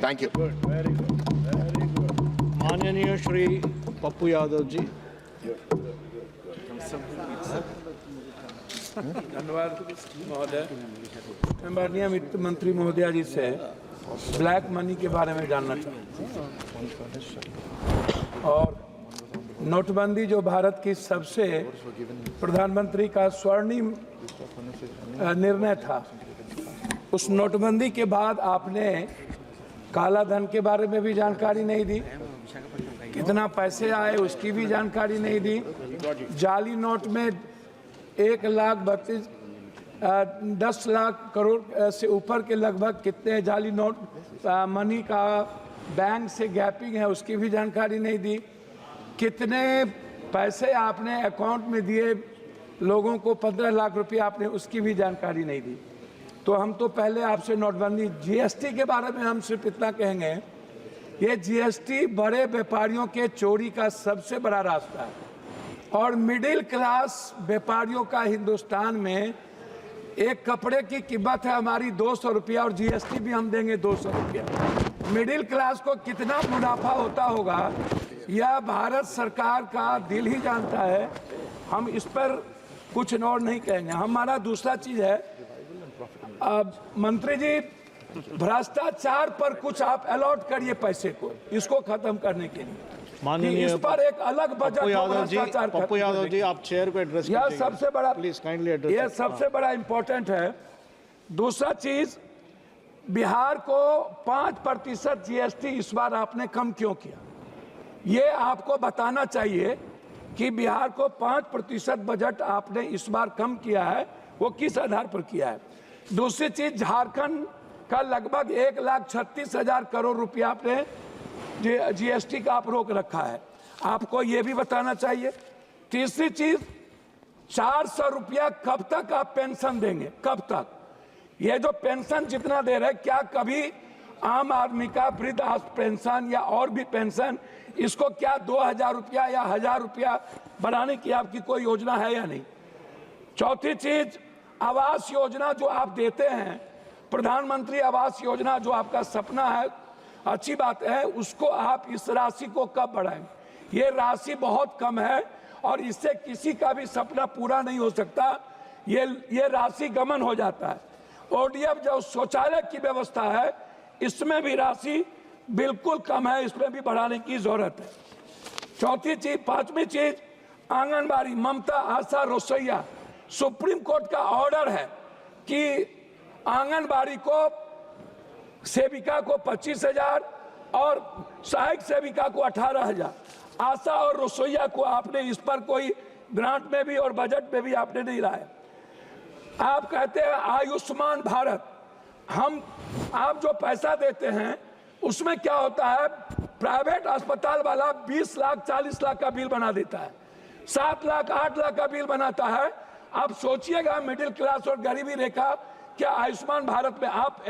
Thank you. Very good. माननीय श्री पप्पू यादव जी। धन्यवाद महोदय। मैं माननीय वित्त मंत्री महोदया जी से ब्लैक मनी के बारे में जानना चाहूँ और नोटबंदी जो भारत की सबसे प्रधानमंत्री का स्वर्णिम निर्णय था, उस नोटबंदी के बाद आपने काला धन के बारे में भी जानकारी नहीं दी, कितना पैसे आए उसकी भी जानकारी नहीं दी। जाली नोट में 10 लाख करोड़ से ऊपर के लगभग कितने जाली नोट मनी का बैंक से गैपिंग है उसकी भी जानकारी नहीं दी। कितने पैसे आपने अकाउंट में दिए लोगों को, 15 लाख रुपए आपने, उसकी भी जानकारी नहीं दी। तो हम तो पहले आपसे नोटबंदी, जीएसटी के बारे में हम सिर्फ इतना कहेंगे, ये जीएसटी बड़े व्यापारियों के चोरी का सबसे बड़ा रास्ता है और मिडिल क्लास व्यापारियों का हिंदुस्तान में एक कपड़े की कीमत है हमारी 200 रुपया और जीएसटी भी हम देंगे 200 रुपया। मिडिल क्लास को कितना मुनाफा होता होगा यह भारत सरकार का दिल ही जानता है। हम इस पर कुछ और नहीं कहेंगे। हमारा दूसरा चीज है, मंत्री जी, भ्रष्टाचार पर कुछ आप अलॉट करिए पैसे को, इसको खत्म करने के लिए। माननीय इस पर एक अलग बजट पप्पू यादव जी आप चेयर को एड्रेस यह सबसे बड़ा, प्लीज काइंडली एड्रेस, यह सबसे बड़ा इंपॉर्टेंट है। दूसरा चीज, बिहार को 5% जीएसटी इस बार आपने कम क्यों किया, ये आपको बताना चाहिए कि बिहार को 5% बजट आपने इस बार कम किया है, वो किस आधार पर किया है। दूसरी चीज, झारखंड का लगभग 1,36,000 करोड़ रुपया आपने जीएसटी का आप रोक रखा है, आपको ये भी बताना चाहिए। तीसरी चीज, 400 रुपया कब तक आप पेंशन देंगे, कब तक? ये जो पेंशन जितना दे रहे, क्या कभी आम आदमी का वृद्ध पेंशन या और भी पेंशन, इसको क्या 2,000 रुपया या 1,000 रुपया बढ़ाने की आपकी कोई योजना है या नहीं? चौथी चीज, आवास योजना जो आप देते हैं, प्रधानमंत्री आवास योजना जो आपका सपना है, अच्छी बात है, उसको आप इस राशि को कब बढ़ाएंगे? ये राशि बहुत कम है और इससे किसी का भी सपना पूरा नहीं हो सकता, ये राशि गमन हो जाता है। ओडीएफ जो शौचालय की व्यवस्था है, इसमें भी राशि बिल्कुल कम है, इसमें भी बढ़ाने की जरूरत है। चौथी चीज, पांचवी चीज, आंगनबाड़ी, ममता आशा रसोईया, सुप्रीम कोर्ट का ऑर्डर है कि आंगनबाड़ी को सेविका को 25,000 और सहायक सेविका को 18,000, आशा और रसोईया को आपने इस पर कोई ग्रांट में भी और बजट में भी आपने नहीं लाया। आप कहते हैं आयुष्मान भारत, आप जो पैसा देते हैं उसमें क्या होता है, प्राइवेट अस्पताल वाला 20 लाख 40 लाख का बिल बना देता है, 7 लाख 8 लाख का बिल बनाता है। आप सोचिएगा मिडिल क्लास और गरीबी रेखा, क्या आयुष्मान भारत में आप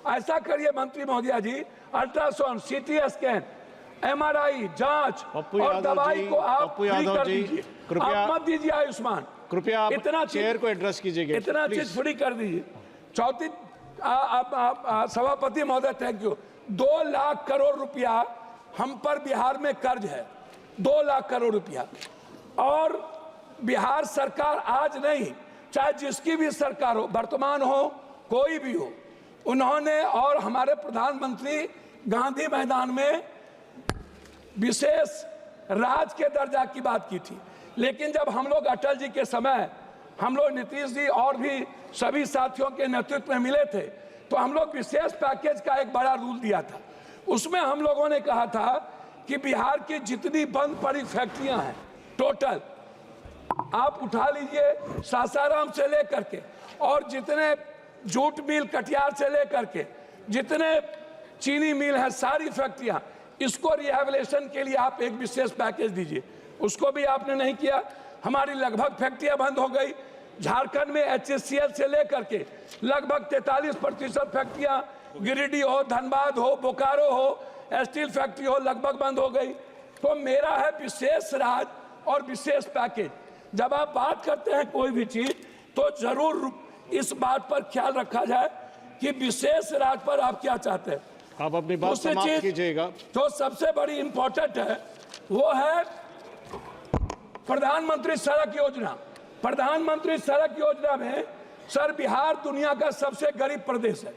ऐसा करिए मंत्री महोदया जी, अल्ट्रासाउंड, सीटी स्कैन, एमआरआई जांच और दवाई को आप फ्री कर दीजिए, आप मत दीजिए आयुष्मान, कृपया इतना चेयर को एड्रेस कीजिए, इतना चीज फ्री कर दीजिए। चौथी, सभापति महोदय थैंक यू, 2 लाख करोड़ रुपया हम पर बिहार में कर्ज है, 2 लाख करोड़ रुपया, और बिहार सरकार आज नहीं, चाहे जिसकी भी सरकार हो, वर्तमान हो कोई भी हो, उन्होंने और हमारे प्रधानमंत्री गांधी मैदान में विशेष राज के दर्जा की बात की थी। लेकिन जब हम लोग अटल जी के समय, हम लोग नीतीश जी और भी सभी साथियों के नेतृत्व में मिले थे, तो हम लोग विशेष पैकेज का एक बड़ा रूल दिया था। उसमें हम लोगों ने कहा था कि बिहार की जितनी बंद पड़ी फैक्ट्रियां हैं टोटल आप उठा लीजिए, सासाराम से लेकर के और जितने जूट मिल कटिहार से लेकर के जितने चीनी मिल है, सारी फैक्ट्रियां, इसको रिहेबिलिटेशन के लिए आप एक विशेष पैकेज दीजिए। उसको भी आपने नहीं किया। हमारी लगभग फैक्ट्रियां बंद हो गई। झारखंड में HCL से लेकर के लगभग 43% फैक्ट्रियां, गिरिडीह हो, धनबाद हो, बोकारो हो, स्टील फैक्ट्री हो, लगभग बंद हो गई। तो मेरा है विशेष राज और विशेष पैकेज। जब आप बात करते हैं कोई भी चीज, तो जरूर इस बात पर ख्याल रखा जाए कि विशेष राज पर आप क्या चाहते हैं। आप अपनी बात दूसरी समाप्त चीज कीजिएगा। जो सबसे बड़ी इंपॉर्टेंट है वो है प्रधानमंत्री सड़क योजना। प्रधानमंत्री सड़क योजना में सर बिहार दुनिया का सबसे गरीब प्रदेश है।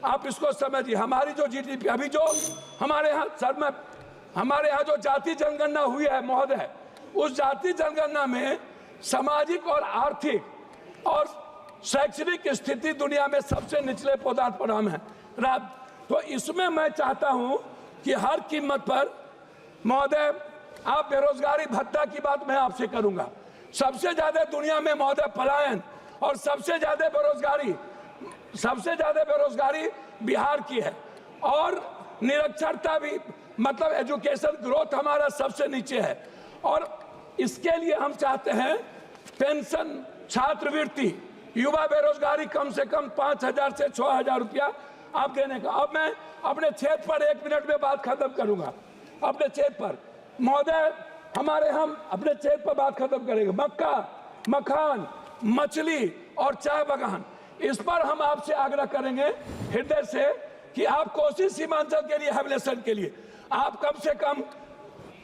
आप इसको समझिए। हमारी जो जीडीपी अभी जो हमारे यहाँ सर में हमारे यहाँ जो जाति जनगणना हुई है महोदय, उस जाति जनगणना में सामाजिक और आर्थिक और शैक्षणिक स्थिति दुनिया में सबसे निचले पदार्थ पर हम हैं। तो इसमें मैं चाहता हूं कि हर कीमत पर महोदय आप बेरोजगारी भत्ता की बात मैं आपसे करूंगा। सबसे ज्यादा दुनिया में महोदय पलायन और सबसे ज्यादा बेरोजगारी बिहार की है और निरक्षरता भी मतलब एजुकेशन ग्रोथ हमारा सबसे नीचे है। और इसके लिए हम चाहते हैं पेंशन, छात्रवृत्ति, युवा बेरोजगारी कम से कम 5,000 से 6,000 रुपया आप देने का। अब मैं अपने क्षेत्र पर 1 मिनट में बात खत्म करूंगा। अपने क्षेत्र पर महोदय हम अपने क्षेत्र पर बात खत्म करेंगे। मक्का, मखान, मछली और चाय बागान, इस पर हम आपसे आग्रह करेंगे हृदय से कि आप कोसी सीमांचल के लिए रिहेबिलिटेशन के लिए आप कम से कम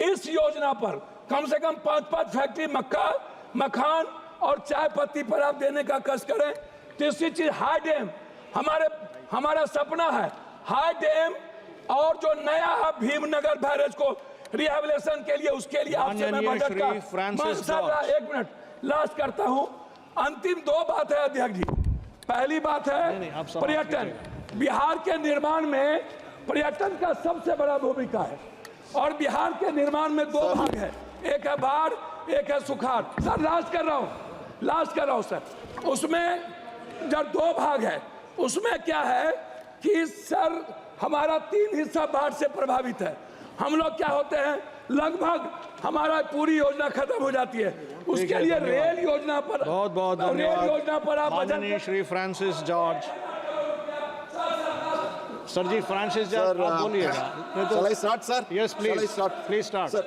इस योजना पर कम से कम 5-5 फैक्ट्री मक्का, मखान और चाय पत्ती पर आप देने का कष्ट करें। तीसरी चीज हाई डैम, हमारा सपना है हाई डैम और जो नया भीमनगर बैरेज को रिहेबिलिटेशन के लिए उसके लिए आपसे मैं बजट का 1 मिनट लास्ट करता हूं। अंतिम 2 बात है अध्यक्ष जी। पहली बात है पर्यटन। बिहार के निर्माण में पर्यटन का सबसे बड़ा भूमिका है और बिहार के निर्माण में 2 भाग है, एक है बाढ़, एक है सुखाड़। सर लास्ट कर रहा हूं सर। उसमें जब 2 भाग है उसमें क्या है कि सर हमारा 3 हिस्सा बाढ़ से प्रभावित है। हम लोग क्या होते हैं लगभग हमारा पूरी योजना खत्म हो जाती है। उसके लिए रेल योजना पर बहुत धन्यवाद। रेल योजना पर आप माननीय श्री फ्रांसिस जॉर्ज। सर जी फ्रांसिस जॉर्ज आप बोलिएगा। Shall I start, sir? Yes, please. Shall I start? Please start. Sir,